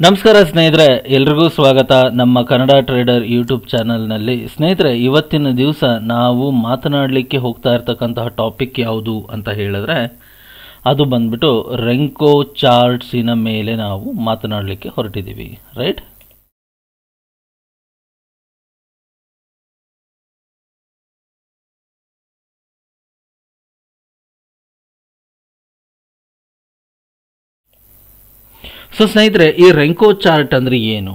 ನಮಸ್ಕಾರ ಸ್ನೇಹಿತರೆ, ಎಲ್ರಿಗೂ ಸ್ವಾಗತ ನಮ್ಮ ಕನ್ನಡ ಟ್ರೇಡರ್ ಯೂಟ್ಯೂಬ್ ಚಾನಲ್ನಲ್ಲಿ. ಸ್ನೇಹಿತರೆ, ಇವತ್ತಿನ ದಿವಸ ನಾವು ಮಾತನಾಡಲಿಕ್ಕೆ ಹೋಗ್ತಾ ಇರ್ತಕ್ಕಂತಹ ಟಾಪಿಕ್ ಯಾವುದು ಅಂತ ಹೇಳಿದ್ರೆ ಅದು ಬಂದ್ಬಿಟ್ಟು ರೆಂಕೋ ಚಾರ್ಟ್ಸಿನ ಮೇಲೆ ನಾವು ಮಾತನಾಡಲಿಕ್ಕೆ ಹೊರಟಿದ್ದೀವಿ, ರೈಟ್? ಸೊ ಸ್ನೇಹಿತರೆ, ಈ ರೆಂಕೋ ಚಾರ್ಟ್ ಅಂದರೆ ಏನು?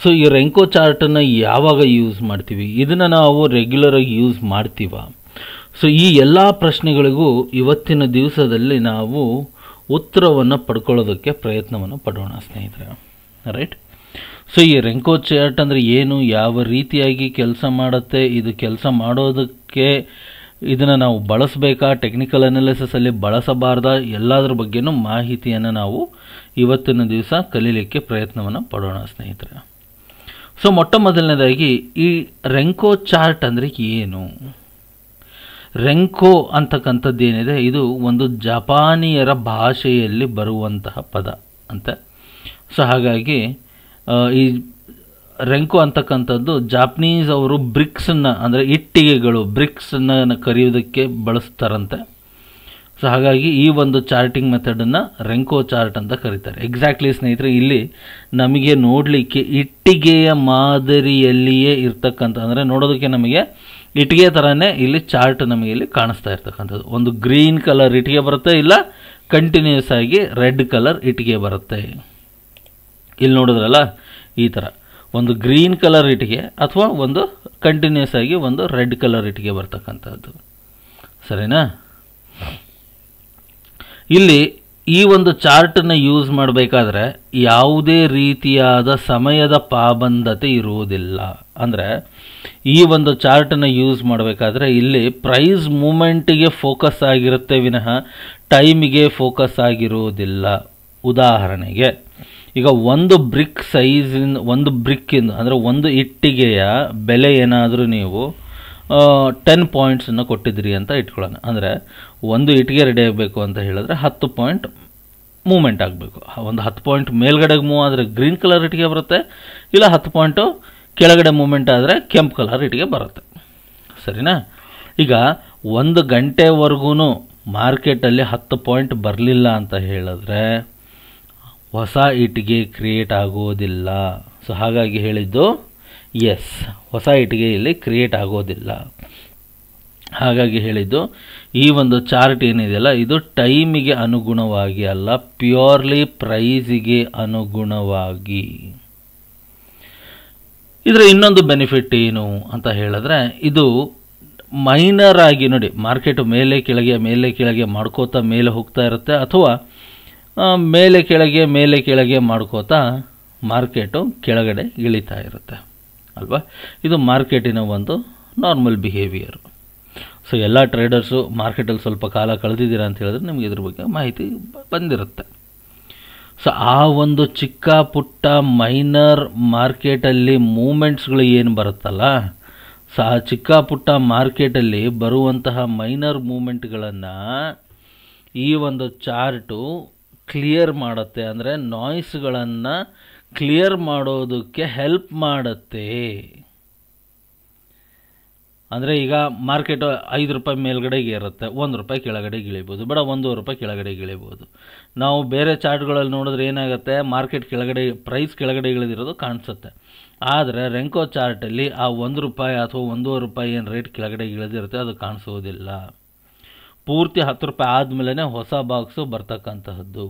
ಸೊ ಈ ರೆಂಕೋ ಚಾರ್ಟನ್ನು ಯಾವಾಗ ಯೂಸ್ ಮಾಡ್ತೀವಿ? ಇದನ್ನು ನಾವು ರೆಗ್ಯುಲರಾಗಿ ಯೂಸ್ ಮಾಡ್ತೀವ? ಸೊ ಈ ಎಲ್ಲ ಪ್ರಶ್ನೆಗಳಿಗೂ ಇವತ್ತಿನ ದಿವಸದಲ್ಲಿ ನಾವು ಉತ್ತರವನ್ನು ಪಡ್ಕೊಳ್ಳೋದಕ್ಕೆ ಪ್ರಯತ್ನವನ್ನು ಪಡೋಣ ಸ್ನೇಹಿತರೆ, ರೈಟ್? ಸೊ ಈ ರೆಂಕೋ ಚಾರ್ಟ್ ಅಂದರೆ ಏನು, ಯಾವ ರೀತಿಯಾಗಿ ಕೆಲಸ ಮಾಡುತ್ತೆ, ಇದು ಕೆಲಸ ಮಾಡೋದಕ್ಕೆ ಇದನ್ನು ನಾವು ಬಳಸಬೇಕಾ, ಟೆಕ್ನಿಕಲ್ ಅನಾಲಿಸಿಸಲ್ಲಿ ಬಳಸಬಾರ್ದಾ, ಎಲ್ಲದರ ಬಗ್ಗೆನೂ ಮಾಹಿತಿಯನ್ನು ನಾವು ಇವತ್ತಿನ ದಿವಸ ಕಲೀಲಿಕ್ಕೆ ಪ್ರಯತ್ನವನ್ನು ಪಡೋಣ ಸ್ನೇಹಿತರೆ. ಸೊ ಮೊಟ್ಟ ಮೊದಲನೇದಾಗಿ ಈ ರೆಂಕೋ ಚಾರ್ಟ್ ಅಂದರೆ ಏನು? ರೆಂಕೋ ಅಂತಕ್ಕಂಥದ್ದು ಏನಿದೆ, ಇದು ಒಂದು ಜಪಾನಿಯರ ಭಾಷೆಯಲ್ಲಿ ಬರುವಂತಹ ಪದ ಅಂತೆ. ಸೊ ಹಾಗಾಗಿ ಈ ರೆಂಕೋ ಅಂತಕ್ಕಂಥದ್ದು ಜಾಪನೀಸ್ ಅವರು ಬ್ರಿಕ್ಸನ್ನು ಅಂದರೆ ಇಟ್ಟಿಗೆಗಳು ಬ್ರಿಕ್ಸನ್ನು ಕರೆಯೋದಕ್ಕೆ ಬಳಸ್ತಾರಂತೆ. ಸೊ ಹಾಗಾಗಿ ಈ ಒಂದು ಚಾರ್ಟಿಂಗ್ ಮೆಥಡನ್ನು ರೆಂಕೋ ಚಾರ್ಟ್ ಅಂತ ಕರೀತಾರೆ. ಎಕ್ಸಾಕ್ಟ್ಲಿ ಸ್ನೇಹಿತರೆ, ಇಲ್ಲಿ ನಮಗೆ ನೋಡಲಿಕ್ಕೆ ಇಟ್ಟಿಗೆಯ ಮಾದರಿಯಲ್ಲಿಯೇ ಇರ್ತಕ್ಕಂಥ, ಅಂದರೆ ನೋಡೋದಕ್ಕೆ ನಮಗೆ ಇಟ್ಟಿಗೆ ಥರನೇ ಇಲ್ಲಿ ಚಾರ್ಟ್ ನಮಗೆ ಇಲ್ಲಿ ಕಾಣಿಸ್ತಾ ಇರ್ತಕ್ಕಂಥದ್ದು. ಒಂದು ಗ್ರೀನ್ ಕಲರ್ ಇಟ್ಟಿಗೆ ಬರುತ್ತೆ, ಇಲ್ಲ ಕಂಟಿನ್ಯೂಸ್ ಆಗಿ ರೆಡ್ ಕಲರ್ ಇಟ್ಟಿಗೆ ಬರುತ್ತೆ. ಇಲ್ಲಿ ನೋಡಿದ್ರಲ್ಲ, ಈ ಥರ ಒಂದು ಗ್ರೀನ್ ಕಲರ್ ಇಟ್ಟಿಗೆ ಅಥವಾ ಒಂದು ಕಂಟಿನ್ಯೂಸ್ ಆಗಿ ಒಂದು ರೆಡ್ ಕಲರ್ ಇಟ್ಟಿಗೆ ಬರ್ತಕ್ಕಂಥದ್ದು, ಸರಿನಾ? ಇಲ್ಲಿ ಈ ಒಂದು ಚಾರ್ಟನ್ನು ಯೂಸ್ ಮಾಡಬೇಕಾದ್ರೆ ಯಾವುದೇ ರೀತಿಯಾದ ಸಮಯದ ಪಾಬಂಧತೆ ಇರುವುದಿಲ್ಲ. ಅಂದರೆ ಈ ಒಂದು ಚಾರ್ಟನ್ನು ಯೂಸ್ ಮಾಡಬೇಕಾದ್ರೆ ಇಲ್ಲಿ ಪ್ರೈಸ್ ಮೂಮೆಂಟಿಗೆ ಫೋಕಸ್ ಆಗಿರುತ್ತೆ ವಿನಃ ಟೈಮಿಗೆ ಫೋಕಸ್ ಆಗಿರುವುದಿಲ್ಲ. ಉದಾಹರಣೆಗೆ, ಈಗ ಒಂದು ಬ್ರಿಕ್ ಸೈಜಿಂದ, ಒಂದು ಬ್ರಿಕ್ಕಿಂದ ಅಂದರೆ ಒಂದು ಇಟ್ಟಿಗೆಯ ಬೆಲೆ ಏನಾದರೂ ನೀವು 10 ಪಾಯಿಂಟ್ಸನ್ನು ಕೊಟ್ಟಿದ್ರಿ ಅಂತ ಇಟ್ಕೊಳ್ಳೋಣ. ಅಂದರೆ ಒಂದು ಇಟ್ಟಿಗೆ ರೆಡಿ ಆಗಬೇಕು ಅಂತ ಹೇಳಿದ್ರೆ 10 ಪಾಯಿಂಟ್ ಮೂಮೆಂಟ್ ಆಗಬೇಕು. ಒಂದು 10 ಪಾಯಿಂಟ್ ಮೇಲ್ಗಡೆಗೆ ಮೂವ್ ಆದರೆ ಗ್ರೀನ್ ಕಲರ್ ಇಟ್ಟಿಗೆ ಬರುತ್ತೆ, ಇಲ್ಲ 10 ಪಾಯಿಂಟು ಕೆಳಗಡೆ ಮೂಮೆಂಟ್ ಆದರೆ ಕೆಂಪು ಕಲರ್ ಇಟ್ಟಿಗೆ ಬರುತ್ತೆ, ಸರಿನಾ? ಈಗ 1 ಗಂಟೆವರೆಗೂ ಮಾರ್ಕೆಟಲ್ಲಿ 10 ಪಾಯಿಂಟ್ ಬರಲಿಲ್ಲ ಅಂತ ಹೇಳಿದ್ರೆ ಹೊಸ ಇಟ್ಟಿಗೆ ಕ್ರಿಯೇಟ್ ಆಗೋದಿಲ್ಲ. ಸೊ ಹಾಗಾಗಿ ಹೇಳಿದ್ದು ಎಸ್, ಹೊಸ ಇಟ್ಟಿಗೆ ಇಲ್ಲಿ ಕ್ರಿಯೇಟ್ ಆಗೋದಿಲ್ಲ. ಹಾಗಾಗಿ ಹೇಳಿದ್ದು ಈ ಒಂದು ಚಾರ್ಟ್ ಏನಿದೆಯಲ್ಲ, ಇದು ಟೈಮಿಗೆ ಅನುಗುಣವಾಗಿ ಅಲ್ಲ, ಪ್ಯೂರ್ಲಿ ಪ್ರೈಸಿಗೆ ಅನುಗುಣವಾಗಿ. ಇದರ ಇನ್ನೊಂದು ಬೆನಿಫಿಟ್ ಏನು ಅಂತ ಹೇಳಿದ್ರೆ, ಇದು ಮೈನರ್ ಆಗಿ ನೋಡಿ, ಮಾರ್ಕೆಟ್ ಮೇಲೆ ಕೆಳಗೆ ಮಾಡ್ಕೋತಾ ಮೇಲೆ ಹೋಗ್ತಾ ಇರುತ್ತೆ, ಅಥವಾ ಮೇಲೆ ಕೆಳಗೆ ಮಾಡ್ಕೋತಾ ಮಾರ್ಕೆಟು ಕೆಳಗಡೆ ಇಳಿತಾ ಇರುತ್ತೆ ಅಲ್ವಾ? ಇದು ಮಾರ್ಕೆಟಿನ ಒಂದು ನಾರ್ಮಲ್ ಬಿಹೇವಿಯರು. ಸೊ ಎಲ್ಲ ಟ್ರೇಡರ್ಸು ಮಾರ್ಕೆಟಲ್ಲಿ ಸ್ವಲ್ಪ ಕಾಲ ಕಳೆದಿದ್ದೀರಾ ಅಂತ ಹೇಳಿದ್ರೆ ನಿಮಗೆ ಇದ್ರ ಬಗ್ಗೆ ಮಾಹಿತಿ ಬಂದಿರುತ್ತೆ. ಸೊ ಆ ಒಂದು ಚಿಕ್ಕ ಪುಟ್ಟ ಮೈನರ್ ಮಾರ್ಕೆಟಲ್ಲಿ ಮೂಮೆಂಟ್ಸ್ಗಳು ಏನು ಬರುತ್ತಲ್ಲ, ಸೊ ಆ ಚಿಕ್ಕ ಪುಟ್ಟ ಮಾರ್ಕೆಟಲ್ಲಿ ಬರುವಂತಹ ಮೈನರ್ ಮೂಮೆಂಟ್ಗಳನ್ನು ಈ ಒಂದು ಚಾರ್ಟು ಕ್ಲಿಯರ್ ಮಾಡುತ್ತೆ. ಅಂದರೆ ನಾಯ್ಸ್ಗಳನ್ನು ಕ್ಲಿಯರ್ ಮಾಡೋದಕ್ಕೆ ಹೆಲ್ಪ್ ಮಾಡುತ್ತೆ. ಅಂದರೆ ಈಗ ಮಾರ್ಕೆಟು 5 ರೂಪಾಯಿ ಮೇಲ್ಗಡೆಗೆ ಇರುತ್ತೆ, 1 ರೂಪಾಯಿ ಕೆಳಗಡೆಗೆ ಇಳಿಬೋದು, ಬೇಡ 1.5 ರೂಪಾಯಿ ಕೆಳಗಡೆಗೆ ಇಳಿಬೋದು. ನಾವು ಬೇರೆ ಚಾರ್ಟ್ಗಳಲ್ಲಿ ನೋಡಿದ್ರೆ ಏನಾಗುತ್ತೆ, ಮಾರ್ಕೆಟ್ ಕೆಳಗಡೆ ಪ್ರೈಸ್ ಕೆಳಗಡೆ ಇಳಿದಿರೋದು ಕಾಣಿಸುತ್ತೆ. ಆದರೆ ರೆಂಕೋ ಚಾರ್ಟಲ್ಲಿ ಆ 1 ರೂಪಾಯಿ ಅಥವಾ 1.5 ರೂಪಾಯಿ ಏನು ರೇಟ್ ಕೆಳಗಡೆ ಇಳಿದಿರುತ್ತೆ ಅದು ಕಾಣಿಸೋದಿಲ್ಲ. ಪೂರ್ತಿ 10 ರೂಪಾಯಿ ಆದಮೇಲೆ ಹೊಸ ಬಾಕ್ಸು ಬರ್ತಕ್ಕಂತಹದ್ದು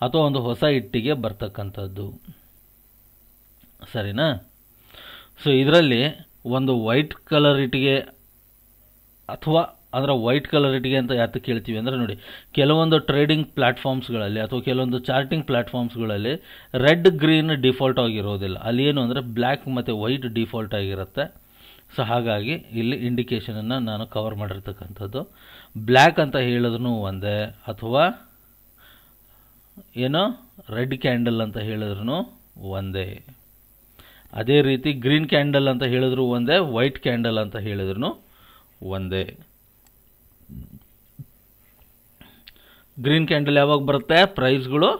ಅಥವಾ ಒಂದು ಹೊಸ ಇಟ್ಟಿಗೆ ಬರ್ತಕ್ಕಂಥದ್ದು, ಸರಿನಾ? ಸೊ ಇದರಲ್ಲಿ ಒಂದು ವೈಟ್ ಕಲರ್ ಇಟ್ಟಿಗೆ ಅಥವಾ ಅಂದರೆ ವೈಟ್ ಕಲರ್ ಇಟ್ಟಿಗೆ ಅಂತ ಯಾತಕ್ಕೆ ಕೇಳ್ತೀವಿ ಅಂದರೆ, ನೋಡಿ, ಕೆಲವೊಂದು ಟ್ರೇಡಿಂಗ್ ಪ್ಲ್ಯಾಟ್ಫಾರ್ಮ್ಸ್ಗಳಲ್ಲಿ ಅಥವಾ ಕೆಲವೊಂದು ಚಾರ್ಟಿಂಗ್ ಪ್ಲ್ಯಾಟ್ಫಾರ್ಮ್ಸ್ಗಳಲ್ಲಿ ರೆಡ್ ಗ್ರೀನ್ ಡಿಫಾಲ್ಟ್ ಆಗಿರೋದಿಲ್ಲ. ಅಲ್ಲಿ ಏನು ಅಂದರೆ ಬ್ಲ್ಯಾಕ್ ಮತ್ತು ವೈಟ್ ಡಿಫಾಲ್ಟ್ ಆಗಿರುತ್ತೆ. ಸೊ ಹಾಗಾಗಿ ಇಲ್ಲಿ ಇಂಡಿಕೇಷನನ್ನು ನಾನು ಕವರ್ ಮಾಡಿರ್ತಕ್ಕಂಥದ್ದು ಬ್ಲ್ಯಾಕ್ ಅಂತ ಹೇಳಿದ್ರೂ ಒಂದೇ, ಅಥವಾ ಏನೋ ರೆಡ್ ಕ್ಯಾಂಡಲ್ ಅಂತ ಹೇಳಿದ್ರೂ ಒಂದೇ. ಅದೇ ರೀತಿ ಗ್ರೀನ್ ಕ್ಯಾಂಡಲ್ ಅಂತ ಹೇಳಿದ್ರು ಒಂದೇ, ವೈಟ್ ಕ್ಯಾಂಡಲ್ ಅಂತ ಹೇಳಿದ್ರು ಒಂದೇ. ಗ್ರೀನ್ ಕ್ಯಾಂಡಲ್ ಯಾವಾಗ ಬರುತ್ತೆ, ಪ್ರೈಸ್ಗಳು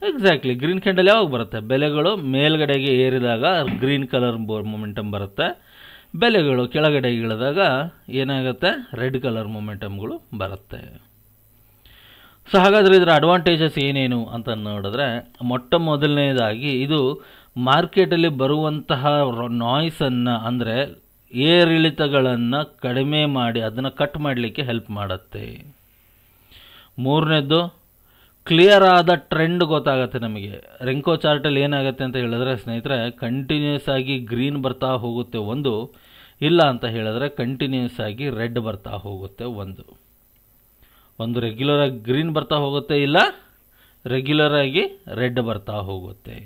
ಎಕ್ಸಾಕ್ಟ್ಲಿ ಗ್ರೀನ್ ಕ್ಯಾಂಡಲ್ ಯಾವಾಗ ಬರುತ್ತೆ? ಬೆಲೆಗಳು ಮೇಲ್ಗಡೆಗೆ ಏರಿದಾಗ ಗ್ರೀನ್ ಕಲರ್ ಮೊಮೆಂಟಮ್ ಬರುತ್ತೆ, ಬೆಲೆಗಳು ಕೆಳಗಡೆ ಇಳಿದಾಗ ಏನಾಗುತ್ತೆ? ರೆಡ್ ಕಲರ್ ಮೊಮೆಂಟಮ್ಗಳು ಬರುತ್ತೆ. ಸೊ ಹಾಗಾದರೆ ಇದರ ಅಡ್ವಾಂಟೇಜಸ್ ಏನೇನು ಅಂತ ನೋಡಿದ್ರೆ, ಮೊಟ್ಟ ಮೊದಲನೇದಾಗಿ ಇದು ಮಾರ್ಕೆಟಲ್ಲಿ ಬರುವಂತಹ ನಾಯ್ಸನ್ನು, ಅಂದರೆ ಏರಿಳಿತಗಳನ್ನು ಕಡಿಮೆ ಮಾಡಿ ಅದನ್ನು ಕಟ್ ಮಾಡಲಿಕ್ಕೆ ಹೆಲ್ಪ್ ಮಾಡುತ್ತೆ. ಮೂರನೇದ್ದು, ಕ್ಲಿಯರ್ ಆದ ಟ್ರೆಂಡ್ ಗೊತ್ತಾಗುತ್ತೆ ನಮಗೆ. ರೆಂಕೋ ಚಾರ್ಟಲ್ಲಿ ಏನಾಗುತ್ತೆ ಅಂತ ಹೇಳಿದ್ರೆ ಸ್ನೇಹಿತರೆ, ಕಂಟಿನ್ಯೂಸ್ ಆಗಿ ಗ್ರೀನ್ ಬರ್ತಾ ಹೋಗುತ್ತೆ ಒಂದು, ಇಲ್ಲ ಅಂತ ಹೇಳಿದ್ರೆ ಕಂಟಿನ್ಯೂಸ್ ಆಗಿ ರೆಡ್ ಬರ್ತಾ ಹೋಗುತ್ತೆ ಒಂದು ರೆಗ್ಯುಲರ್ ಆಗಿ ಗ್ರೀನ್ ಬರ್ತಾ ಹೋಗುತ್ತೆ, ಇಲ್ಲ ರೆಗ್ಯುಲರ್ ಆಗಿ ರೆಡ್ ಬರ್ತಾ ಹೋಗುತ್ತೆ.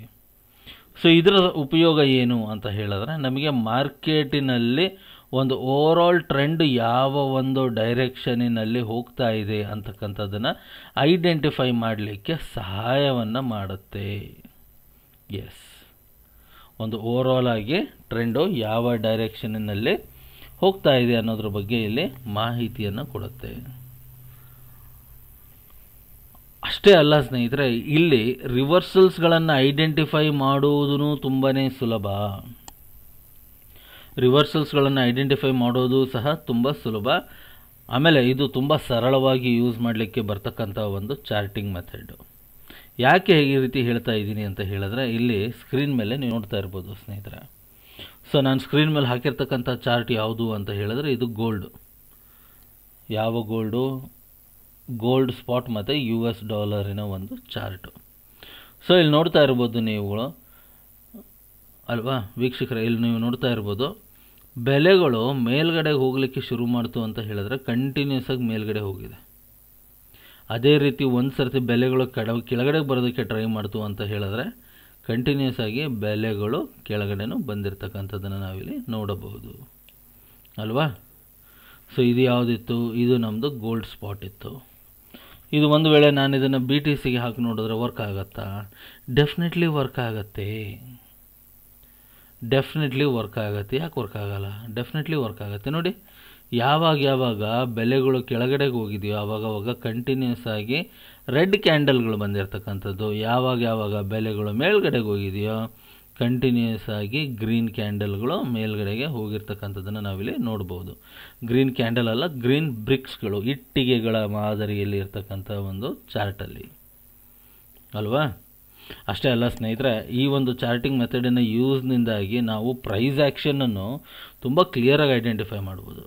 ಸೊ ಇದರ ಉಪಯೋಗ ಏನು ಅಂತ ಹೇಳಿದ್ರೆ, ನಮಗೆ ಮಾರ್ಕೆಟಿನಲ್ಲಿ ಒಂದು ಓವರಾಲ್ ಟ್ರೆಂಡ್ ಯಾವ ಒಂದು ಡೈರೆಕ್ಷನಿನಲ್ಲಿ ಹೋಗ್ತಾ ಇದೆ ಅಂತಕ್ಕಂಥದ್ದನ್ನು ಐಡೆಂಟಿಫೈ ಮಾಡಲಿಕ್ಕೆ ಸಹಾಯವನ್ನು ಮಾಡುತ್ತೆ. ಎಸ್, ಒಂದು ಓವರಾಲ್ ಆಗಿ ಟ್ರೆಂಡು ಯಾವ ಡೈರೆಕ್ಷನಿನಲ್ಲಿ ಹೋಗ್ತಾ ಇದೆ ಅನ್ನೋದ್ರ ಬಗ್ಗೆ ಇಲ್ಲಿ ಮಾಹಿತಿಯನ್ನು ಕೊಡುತ್ತೆ. ಅಷ್ಟೇ ಅಲ್ಲ ಸ್ನೇಹಿತರೆ, ಇಲ್ಲಿ ರಿವರ್ಸಲ್ಸ್ಗಳನ್ನು ಐಡೆಂಟಿಫೈ ಮಾಡುವುದೂ ತುಂಬಾ ಸುಲಭ. ರಿವರ್ಸಲ್ಸ್ಗಳನ್ನು ಐಡೆಂಟಿಫೈ ಮಾಡೋದು ಸಹ ತುಂಬ ಸುಲಭ. ಆಮೇಲೆ ಇದು ತುಂಬ ಸರಳವಾಗಿ ಯೂಸ್ ಮಾಡಲಿಕ್ಕೆ ಬರ್ತಕ್ಕಂಥ ಒಂದು ಚಾರ್ಟಿಂಗ್ ಮೆಥಡ್. ಯಾಕೆ ಈ ರೀತಿ ಹೇಳ್ತಾ ಇದ್ದೀನಿ ಅಂತ ಹೇಳಿದ್ರೆ, ಇಲ್ಲಿ ಸ್ಕ್ರೀನ್ ಮೇಲೆ ನೀವು ನೋಡ್ತಾ ಇರ್ಬೋದು ಸ್ನೇಹಿತರೆ. ಸೊ ನಾನು ಸ್ಕ್ರೀನ್ ಮೇಲೆ ಹಾಕಿರ್ತಕ್ಕಂಥ ಚಾರ್ಟ್ ಯಾವುದು ಅಂತ ಹೇಳಿದ್ರೆ, ಇದು ಗೋಲ್ಡು. ಯಾವ ಗೋಲ್ಡು? ಗೋಲ್ಡ್ ಸ್ಪಾಟ್ ಮತ್ತು US ಡಾಲರಿನ ಒಂದು ಚಾರ್ಟು. ಸೊ ಇಲ್ಲಿ ನೋಡ್ತಾ ಇರ್ಬೋದು ನೀವುಗಳು ಅಲ್ವಾ ವೀಕ್ಷಕರೇ, ಇಲ್ಲಿ ನೀವು ನೋಡ್ತಾ ಇರ್ಬೋದು ಬೆಲೆಗಳು ಮೇಲ್ಗಡೆಗೆ ಹೋಗಲಿಕ್ಕೆ ಶುರು ಮಾಡ್ತು ಅಂತ ಹೇಳಿದ್ರೆ ಕಂಟಿನ್ಯೂಸ್ ಆಗಿ ಮೇಲ್ಗಡೆ ಹೋಗಿದೆ. ಅದೇ ರೀತಿ ಒಂದು ಸರ್ತಿ ಬೆಲೆಗಳು ಕೆಳಗಡೆ ಬರೋದಕ್ಕೆ ಟ್ರೈ ಮಾಡ್ತು ಅಂತ ಹೇಳಿದ್ರೆ ಕಂಟಿನ್ಯೂಸ್ ಆಗಿ ಬೆಲೆಗಳು ಕೆಳಗಡೆನೂ ಬಂದಿರತಕ್ಕಂಥದ್ದನ್ನು ನಾವಿಲ್ಲಿ ನೋಡಬಹುದು ಅಲ್ವಾ. ಸೊ ಇದು ಯಾವುದಿತ್ತು? ಇದು ನಮ್ಮದು ಗೋಲ್ಡ್ ಸ್ಪಾಟ್ ಇತ್ತು. ಇದು ಒಂದು ವೇಳೆ ನಾನು ಇದನ್ನು BTCಗೆ ಹಾಕಿ ನೋಡಿದ್ರೆ ವರ್ಕ್ ಆಗುತ್ತಾ? ಡೆಫಿನೆಟ್ಲಿ ವರ್ಕ್ ಆಗುತ್ತೆ. ಯಾಕೆ ವರ್ಕ್ ಆಗಲ್ಲ? ಡೆಫಿನೆಟ್ಲಿ ವರ್ಕ್ ಆಗುತ್ತೆ. ನೋಡಿ, ಯಾವಾಗ ಬೆಲೆಗಳು ಕೆಳಗಡೆಗೆ ಹೋಗಿದೆಯೋ ಆವಾಗ ಕಂಟಿನ್ಯೂಸ್ ಆಗಿ ರೆಡ್ ಕ್ಯಾಂಡಲ್ಗಳು ಬಂದಿರತಕ್ಕಂಥದ್ದು. ಯಾವಾಗ ಬೆಲೆಗಳು ಮೇಲ್ಗಡೆಗೆ ಹೋಗಿದೆಯೋ ಕಂಟಿನ್ಯೂಸ್ ಆಗಿ ಗ್ರೀನ್ ಕ್ಯಾಂಡಲ್ಗಳು ಮೇಲ್ಗಡೆಗೆ ಹೋಗಿರ್ತಕ್ಕಂಥದ್ದನ್ನು ನಾವಿಲ್ಲಿ ನೋಡ್ಬೋದು. ಗ್ರೀನ್ ಕ್ಯಾಂಡಲ್ ಅಲ್ಲ, ಗ್ರೀನ್ ಬ್ರಿಕ್ಸ್ಗಳು, ಇಟ್ಟಿಗೆಗಳ ಮಾದರಿಯಲ್ಲಿ ಇರ್ತಕ್ಕಂಥ ಒಂದು ಚಾರ್ಟಲ್ಲಿ ಅಲ್ವಾ. ಅಷ್ಟೇ ಅಲ್ಲ ಸ್ನೇಹಿತರೆ, ಈ ಒಂದು ಚಾರ್ಟಿಂಗ್ ಮೆಥಡಿನ ಯೂಸ್ನಿಂದಾಗಿ ನಾವು ಪ್ರೈಸ್ ಆ್ಯಕ್ಷನನ್ನು ತುಂಬ ಕ್ಲಿಯರಾಗಿ ಐಡೆಂಟಿಫೈ ಮಾಡ್ಬೋದು.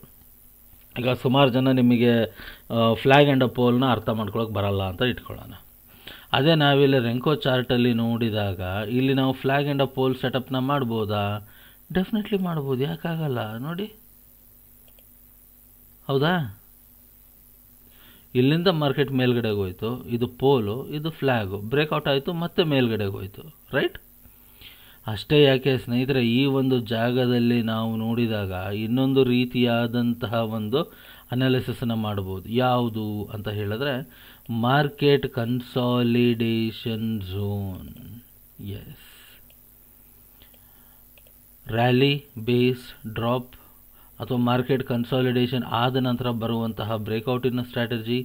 ಈಗ ಸುಮಾರು ಜನ ನಿಮಗೆ ಫ್ಲ್ಯಾಗ್ ಆ್ಯಂಡ್ ಅ ಪೋಲ್ನ ಅರ್ಥ ಮಾಡ್ಕೊಳ್ಳೋಕೆ ಬರಲ್ಲ ಅಂತ ಇಟ್ಕೊಳ್ಳೋಣ. ಅದೇ ನಾವಿಲ್ಲಿ ರೆಂಕೋ ಚಾರ್ಟಲ್ಲಿ ನೋಡಿದಾಗ ಇಲ್ಲಿ ನಾವು ಫ್ಲ್ಯಾಗ್ ಆ್ಯಂಡ್ ಅ ಪೋಲ್ ಸೆಟಪ್ನ ಮಾಡ್ಬೋದಾ? ಡೆಫಿನೆಟ್ಲಿ ಮಾಡ್ಬೋದು. ಯಾಕಾಗಲ್ಲ ನೋಡಿ, ಹೌದಾ? ಇಲ್ಲಿಂದ ಮಾರ್ಕೆಟ್ ಮೇಲ್ಗಡೆಗೆ ಹೋಯಿತು, ಇದು ಪೋಲು, ಇದು ಫ್ಲ್ಯಾಗು, ಬ್ರೇಕ್ಔಟ್ ಆಯಿತು, ಮತ್ತೆ ಮೇಲ್ಗಡೆಗೆ ಹೋಯಿತು, ರೈಟ್? ಅಷ್ಟೇ ಯಾಕೆ ಸ್ನೇಹಿತರೆ, ಈ ಒಂದು ಜಾಗದಲ್ಲಿ ನಾವು ನೋಡಿದಾಗ ಇನ್ನೊಂದು ರೀತಿಯಾದಂತಹ ಒಂದು ಅನಾಲಿಸಿಸನ್ನು ಮಾಡ್ಬೋದು. ಯಾವುದು ಅಂತ ಹೇಳಿದ್ರೆ market consolidation zone. Yes, rally base drop ಅಥವಾ ಮಾರ್ಕೆಟ್ ಕನ್ಸಾಲಿಡೇಷನ್ ಆದ ನಂತರ ಬರುವಂತಹ ಬ್ರೇಕ್ಔಟಿನ ಸ್ಟ್ರಾಟಜಿ.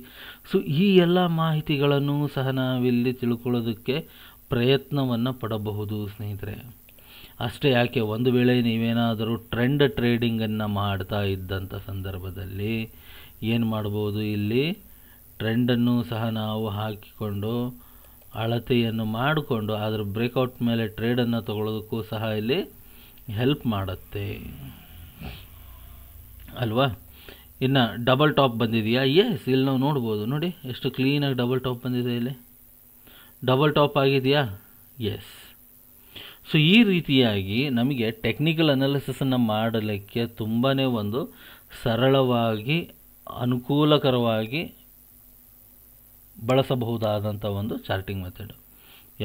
ಸೊ ಈ ಎಲ್ಲ ಮಾಹಿತಿಗಳನ್ನು ಸಹ ನಾವಿಲ್ಲಿ ತಿಳ್ಕೊಳ್ಳೋದಕ್ಕೆ ಪ್ರಯತ್ನವನ್ನು ಪಡಬಹುದು ಸ್ನೇಹಿತರೆ. ಅಷ್ಟೇ ಯಾಕೆ, ಒಂದು ವೇಳೆ ನೀವೇನಾದರೂ ಟ್ರೆಂಡ್ ಟ್ರೇಡಿಂಗನ್ನು ಮಾಡ್ತಾ ಇದ್ದಂಥ ಸಂದರ್ಭದಲ್ಲಿ ಏನು ಮಾಡ್ಬೋದು? ಇಲ್ಲಿ ಟ್ರೆಂಡನ್ನು ಸಹ ನಾವು ಹಾಕಿಕೊಂಡು ಅಳತೆಯನ್ನು ಮಾಡಿಕೊಂಡು ಅದರ ಬ್ರೇಕ್ಔಟ್ ಮೇಲೆ ಟ್ರೇಡನ್ನು ತಗೊಳ್ಳೋದಕ್ಕೂ ಸಹ ಇಲ್ಲಿ ಹೆಲ್ಪ್ ಮಾಡುತ್ತೆ ಅಲ್ವಾ. ಇನ್ನು ಡಬಲ್ ಟಾಪ್ ಬಂದಿದೆಯಾ? ಎಸ್, ಇಲ್ಲಿ ನಾವು ನೋಡ್ಬೋದು. ನೋಡಿ ಎಷ್ಟು ಕ್ಲೀನಾಗಿ ಡಬಲ್ ಟಾಪ್ ಬಂದಿದೆ. ಇಲ್ಲಿ ಡಬಲ್ ಟಾಪ್ ಆಗಿದೆಯಾ? ಎಸ್. ಸೊ ಈ ರೀತಿಯಾಗಿ ನಮಗೆ ಟೆಕ್ನಿಕಲ್ ಅನಾಲಿಸಿಸನ್ನು ಮಾಡಲಿಕ್ಕೆ ತುಂಬಾ ಒಂದು ಸರಳವಾಗಿ ಅನುಕೂಲಕರವಾಗಿ ಬಳಸಬಹುದಾದಂಥ ಒಂದು ಚಾರ್ಟಿಂಗ್ ಮೆಥಡ್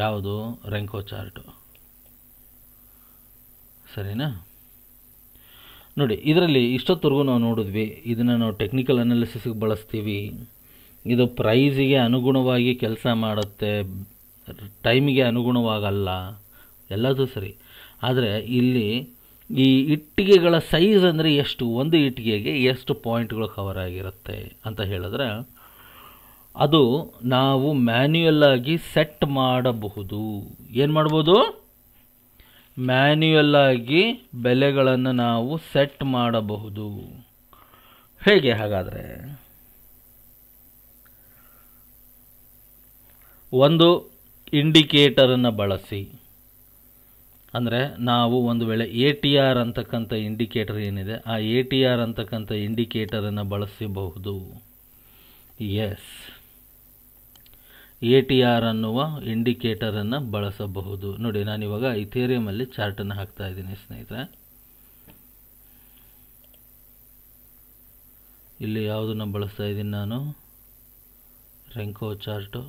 ಯಾವುದು? ರೆಂಕೋ ಚಾರ್ಟು. ಸರಿನಾ? ನೋಡಿ, ಇದರಲ್ಲಿ ಇಷ್ಟೊತ್ತವರೆಗೂ ನಾವು ನೋಡಿದ್ವಿ, ಇದನ್ನು ನಾವು ಟೆಕ್ನಿಕಲ್ ಅನಾಲಿಸಿಸ್ಗೆ ಬಳಸ್ತೀವಿ, ಇದು ಪ್ರೈಸಿಗೆ ಅನುಗುಣವಾಗಿ ಕೆಲಸ ಮಾಡುತ್ತೆ, ಟೈಮಿಗೆ ಅನುಗುಣವಾಗಲ್ಲ, ಎಲ್ಲದೂ ಸರಿ. ಆದರೆ ಇಲ್ಲಿ ಈ ಇಟ್ಟಿಗೆಗಳ ಸೈಜ್ ಅಂದರೆ ಎಷ್ಟು, ಒಂದು ಇಟ್ಟಿಗೆಗೆ ಎಷ್ಟು ಪಾಯಿಂಟ್ಗಳು ಕವರ್ ಆಗಿರುತ್ತೆ ಅಂತ ಹೇಳಿದ್ರೆ ಅದು ನಾವು ಮ್ಯಾನ್ಯುಯಲ್ ಆಗಿ ಸೆಟ್ ಮಾಡಬಹುದು. ಏನು ಮಾಡ್ಬೋದು? ಮ್ಯಾನ್ಯುಯಲ್ ಆಗಿ ಬೆಲೆಗಳನ್ನು ನಾವು ಸೆಟ್ ಮಾಡಬಹುದು. ಹೇಗೆ ಹಾಗಾದರೆ? ಒಂದು ಇಂಡಿಕೇಟರನ್ನು ಬಳಸಿ, ಅಂದರೆ ನಾವು ಒಂದು ವೇಳೆ ATR ಅಂತಕ್ಕಂಥ ಇಂಡಿಕೇಟರ್ ಏನಿದೆ, ಆ ATR ಅಂತಕ್ಕಂಥ ಇಂಡಿಕೇಟರನ್ನು ಬಳಸಬಹುದು. ಎಸ್, ATR ಅನ್ನುವ ಇಂಡಿಕೇಟರನ್ನು ಬಳಸಬಹುದು. ನೋಡಿ, ನಾನಿವಾಗ ಇಥೇರಿಯಮಲ್ಲಿ ಚಾರ್ಟನ್ನು ಹಾಕ್ತಾ ಇದ್ದೀನಿ ಸ್ನೇಹಿತರೆ. ಇಲ್ಲಿ ಯಾವುದನ್ನು ಬಳಸ್ತಾ ಇದ್ದೀನಿ ನಾನು? ರೆಂಕೋ ಚಾರ್ಟು.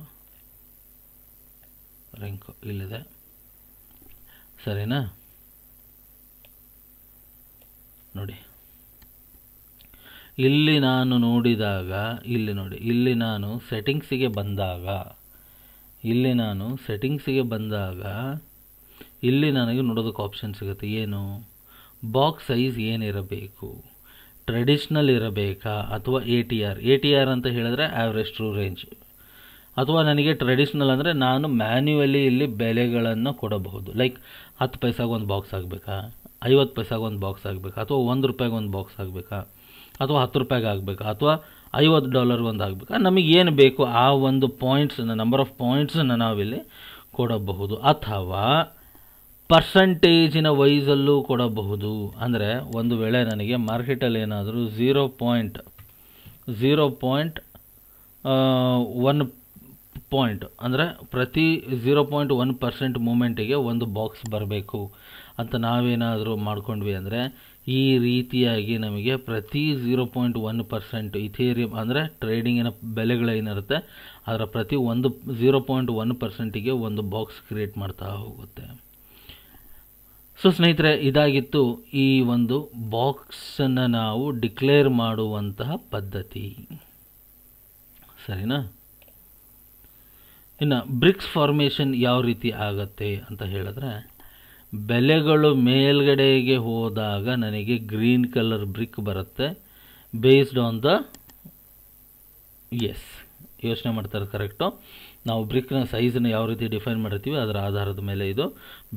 ರೆಂಕೋ ಇಲ್ಲಿದೆ, ಸರಿನಾ? ನೋಡಿ, ಇಲ್ಲಿ ನಾನು ನೋಡಿದಾಗ, ಇಲ್ಲಿ ನೋಡಿ, ಇಲ್ಲಿ ನಾನು ಸೆಟ್ಟಿಂಗ್ಸಿಗೆ ಬಂದಾಗ, ಇಲ್ಲಿ ನನಗೆ ನೋಡೋದಕ್ಕೆ ಆಪ್ಷನ್ ಸಿಗುತ್ತೆ. ಏನು? ಬಾಕ್ಸ್ ಸೈಜ್ ಏನಿರಬೇಕು, ಟ್ರೆಡಿಷ್ನಲ್ ಇರಬೇಕಾ ಅಥವಾ ATR ಅಂತ ಹೇಳಿದ್ರೆ ಆವ್ರೇಜ್ ಟ್ರೂ ರೇಂಜ್, ಅಥವಾ ನನಗೆ ಟ್ರೆಡಿಷ್ನಲ್ ಅಂದರೆ ನಾನು ಮ್ಯಾನ್ಯುವಲಿ ಇಲ್ಲಿ ಬೆಲೆಗಳನ್ನು ಕೊಡಬಹುದು. ಲೈಕ್ 10 ಪೈಸಾಗೆ ಒಂದು ಬಾಕ್ಸ್ ಆಗಬೇಕಾ, 50 ಪೈಸಾಗೆ ಒಂದು ಬಾಕ್ಸ್ ಆಗಬೇಕಾ, ಅಥವಾ $1 ಒಂದು ಬಾಕ್ಸ್ ಆಗಬೇಕಾ, ಅಥವಾ $10 ಆಗಬೇಕಾ, ಅಥವಾ $50 ಒಂದು ಆಗಬೇಕಾ, ನಮಗೆ ಏನು ಬೇಕು ಆ ಒಂದು ಪಾಯಿಂಟ್ಸನ್ನು, ನಂಬರ್ ಆಫ್ ಪಾಯಿಂಟ್ಸನ್ನು ನಾವಿಲ್ಲಿ ಕೊಡಬಹುದು. ಅಥವಾ ಪರ್ಸಂಟೇಜಿನ ವೈಸಲ್ಲೂ ಕೊಡಬಹುದು. ಅಂದರೆ ಒಂದು ವೇಳೆ ನನಗೆ ಮಾರ್ಕೆಟಲ್ಲಿ ಏನಾದರೂ 0.1 ಪಾಯಿಂಟ್ ಅಂದರೆ ಪ್ರತಿ 0.1% ಮೂಮೆಂಟಿಗೆ ಒಂದು ಬಾಕ್ಸ್ ಬರಬೇಕು ಅಂತ ನಾವೇನಾದರೂ ಮಾಡ್ಕೊಂಡ್ವಿ ಅಂದರೆ, ಈ ರೀತಿಯಾಗಿ ನಮಗೆ ಪ್ರತಿ 0.1% ಇಥೇರಿಯಂ ಅಂದರೆ ಟ್ರೇಡಿಂಗಿನ ಬೆಲೆಗಳೇನಿರುತ್ತೆ ಅದರ ಪ್ರತಿ 0.1%ಗೆ ಒಂದು ಬಾಕ್ಸ್ ಕ್ರಿಯೇಟ್ ಮಾಡ್ತಾ ಹೋಗುತ್ತೆ. ಸೊ ಸ್ನೇಹಿತರೆ, ಇದಾಗಿತ್ತು ಈ ಒಂದು ಬಾಕ್ಸನ್ನು ನಾವು ಡಿಕ್ಲೇರ್ ಮಾಡುವಂತಹ ಪದ್ಧತಿ, ಸರಿನಾ? ಇನ್ನು ಬ್ರಿಕ್ಸ್ ಫಾರ್ಮೇಷನ್ ಯಾವ ರೀತಿ ಆಗತ್ತೆ ಅಂತ ಹೇಳಿದ್ರೆ, ಬೆಲೆಗಳು ಮೇಲ್ಗಡೆಗೆ ಹೋದಾಗ ನನಗೆ ಗ್ರೀನ್ ಕಲರ್ ಬ್ರಿಕ್ ಬರುತ್ತೆ ಬೇಸ್ಡ್ ಆನ್ ದ ಯೋಚನೆ ಮಾಡ್ತಾರೆ ಕರೆಕ್ಟು. ನಾವು ಬ್ರಿಕ್ನ ಸೈಜನ್ನು ಯಾವ ರೀತಿ ಡಿಫೈನ್ ಮಾಡಿರ್ತೀವಿ ಅದರ ಆಧಾರದ ಮೇಲೆ ಇದು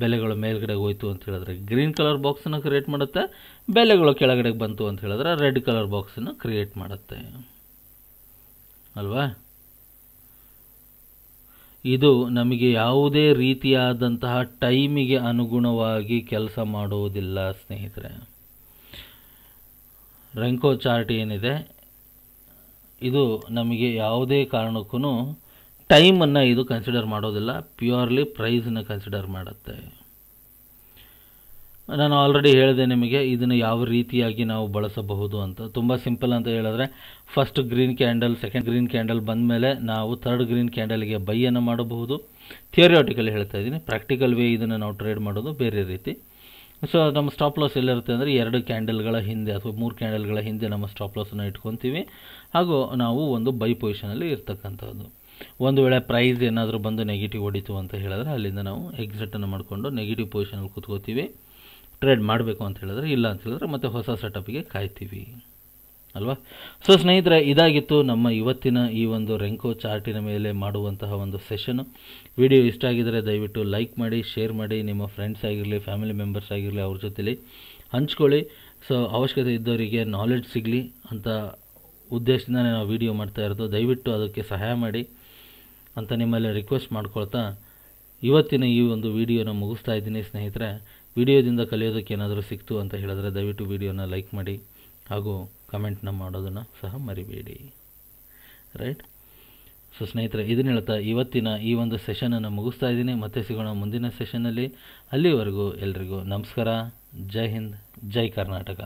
ಬೆಲೆಗಳು ಮೇಲ್ಗಡೆಗೆ ಹೋಯ್ತು ಅಂತ ಹೇಳಿದ್ರೆ ಗ್ರೀನ್ ಕಲರ್ ಬಾಕ್ಸನ್ನು ಕ್ರಿಯೇಟ್ ಮಾಡುತ್ತೆ, ಬೆಲೆಗಳು ಕೆಳಗಡೆಗೆ ಬಂತು ಅಂತ ಹೇಳಿದ್ರೆ ರೆಡ್ ಕಲರ್ ಬಾಕ್ಸನ್ನು ಕ್ರಿಯೇಟ್ ಮಾಡುತ್ತೆ ಅಲ್ವಾ? ಇದು ನಮಗೆ ಯಾವುದೇ ರೀತಿಯಾದಂತಹ ಟೈಮಿಗೆ ಅನುಗುಣವಾಗಿ ಕೆಲಸ ಮಾಡುವುದಿಲ್ಲ ಸ್ನೇಹಿತರೆ. ರೆಂಕೋ ಚಾರ್ಟ್ ಏನಿದೆ ಇದು ನಮಗೆ ಯಾವುದೇ ಕಾರಣಕ್ಕೂ ಟೈಮನ್ನು ಇದು ಕನ್ಸಿಡರ್ ಮಾಡೋದಿಲ್ಲ, ಪ್ಯೂರ್ಲಿ ಪ್ರೈಸನ್ನು ಕನ್ಸಿಡರ್ ಮಾಡುತ್ತೆ. ನಾನು ಆಲ್ರೆಡಿ ಹೇಳಿದೆ ನಿಮಗೆ ಇದನ್ನು ಯಾವ ರೀತಿಯಾಗಿ ನಾವು ಬಳಸಬಹುದು ಅಂತ. ತುಂಬ ಸಿಂಪಲ್ ಅಂತ ಹೇಳಿದ್ರೆ, first green candle, second green candle ಬಂದ ಮೇಲೆ ನಾವು ಥರ್ಡ್ ಗ್ರೀನ್ ಕ್ಯಾಂಡಲ್ಗೆ ಬೈಯನ್ನು ಮಾಡಬಹುದು. ಥಿಯರಿಯಾಟಿಕಲಿ ಹೇಳ್ತಾ ಇದ್ದೀನಿ, ಪ್ರಾಕ್ಟಿಕಲ್ ವೇ ಇದನ್ನು ನಾವು ಟ್ರೇಡ್ ಮಾಡೋದು ಬೇರೆ ರೀತಿ. ಸೊ ನಮ್ಮ ಸ್ಟಾಪ್ ಲಾಸ್ ಎಲ್ಲಿರುತ್ತೆ ಅಂದರೆ 2 ಕ್ಯಾಂಡಲ್ಗಳ ಹಿಂದೆ ಅಥವಾ 3 ಕ್ಯಾಂಡಲ್ಗಳ ಹಿಂದೆ ನಮ್ಮ ಸ್ಟಾಪ್ ಲಾಸನ್ನು ಇಟ್ಕೊತೀವಿ. ಹಾಗೂ ನಾವು ಒಂದು ಬೈ ಪೊಸಿಷನಲ್ಲಿ ಇರ್ತಕ್ಕಂಥದ್ದು. ಒಂದು ವೇಳೆ ಪ್ರೈಸ್ ಏನಾದರೂ ಬಂದು ನೆಗೆಟಿವ್ ಹೊಡಿತು ಅಂತ ಹೇಳಿದ್ರೆ ಅಲ್ಲಿಂದ ನಾವು ಎಕ್ಸಿಟನ್ನು ಮಾಡಿಕೊಂಡು ನೆಗೆಟಿವ್ ಪೊಸಿಷನಲ್ಲಿ ಕೂತ್ಕೋತೀವಿ. ಟ್ರೇಡ್ ಮಾಡಬೇಕು ಅಂತ ಹೇಳಿದ್ರೆ, ಇಲ್ಲ ಅಂತ ಹೇಳಿದ್ರೆ ಮತ್ತೆ ಹೊಸ ಸೆಟಪ್ಗೆ ಕಾಯ್ತೀವಿ ಅಲ್ವಾ? ಸೊ ಸ್ನೇಹಿತರೆ, ಇದಾಗಿತ್ತು ನಮ್ಮ ಇವತ್ತಿನ ಈ ಒಂದು ರೆಂಕೋ ಚಾರ್ಟಿನ ಮೇಲೆ ಮಾಡುವಂತಹ ಒಂದು ಸೆಷನು. ವಿಡಿಯೋ ಇಷ್ಟ ಆಗಿದರೆ ದಯವಿಟ್ಟು ಲೈಕ್ ಮಾಡಿ, ಶೇರ್ ಮಾಡಿ, ನಿಮ್ಮ ಫ್ರೆಂಡ್ಸ್ ಆಗಿರಲಿ, ಫ್ಯಾಮಿಲಿ ಮೆಂಬರ್ಸ್ ಆಗಿರಲಿ ಅವ್ರ ಜೊತೆಲಿ ಹಂಚ್ಕೊಳ್ಳಿ. ಸೊ ಅವಶ್ಯಕತೆ ಇದ್ದವರಿಗೆ ನಾಲೆಡ್ಜ್ ಸಿಗಲಿ ಅಂತ ಉದ್ದೇಶದಿಂದನೇ ನಾವು ವಿಡಿಯೋ ಮಾಡ್ತಾ ಇರೋದು. ದಯವಿಟ್ಟು ಅದಕ್ಕೆ ಸಹಾಯ ಮಾಡಿ ಅಂತ ನಿಮ್ಮಲ್ಲಿ ರಿಕ್ವೆಸ್ಟ್ ಮಾಡ್ಕೊಳ್ತಾ ಇವತ್ತಿನ ಈ ಒಂದು ವಿಡಿಯೋನ ಮುಗಿಸ್ತಾ ಇದ್ದೀನಿ ಸ್ನೇಹಿತರೆ. ವಿಡಿಯೋದಿಂದ ಕಲಿಯೋದಕ್ಕೆ ಏನಾದರೂ ಸಿಕ್ತು ಅಂತ ಹೇಳಿದ್ರೆ ದಯವಿಟ್ಟು ವಿಡಿಯೋನ ಲೈಕ್ ಮಾಡಿ ಹಾಗೂ ಕಮೆಂಟ್ನ ಮಾಡೋದನ್ನು ಸಹ ಮರಿಬೇಡಿ, ರೈಟ್? ಸೊ ಸ್ನೇಹಿತರೆ, ಇದನ್ನ ಹೇಳ್ತಾ ಇವತ್ತಿನ ಈ ಒಂದು ಸೆಷನನ್ನು ಮುಗಿಸ್ತಾ ಇದ್ದೀನಿ. ಮತ್ತೆ ಸಿಗೋಣ ಮುಂದಿನ ಸೆಷನ್ನಲ್ಲಿ. ಅಲ್ಲಿವರೆಗೂ ಎಲ್ರಿಗೂ ನಮಸ್ಕಾರ. ಜೈ ಹಿಂದ್, ಜೈ ಕರ್ನಾಟಕ.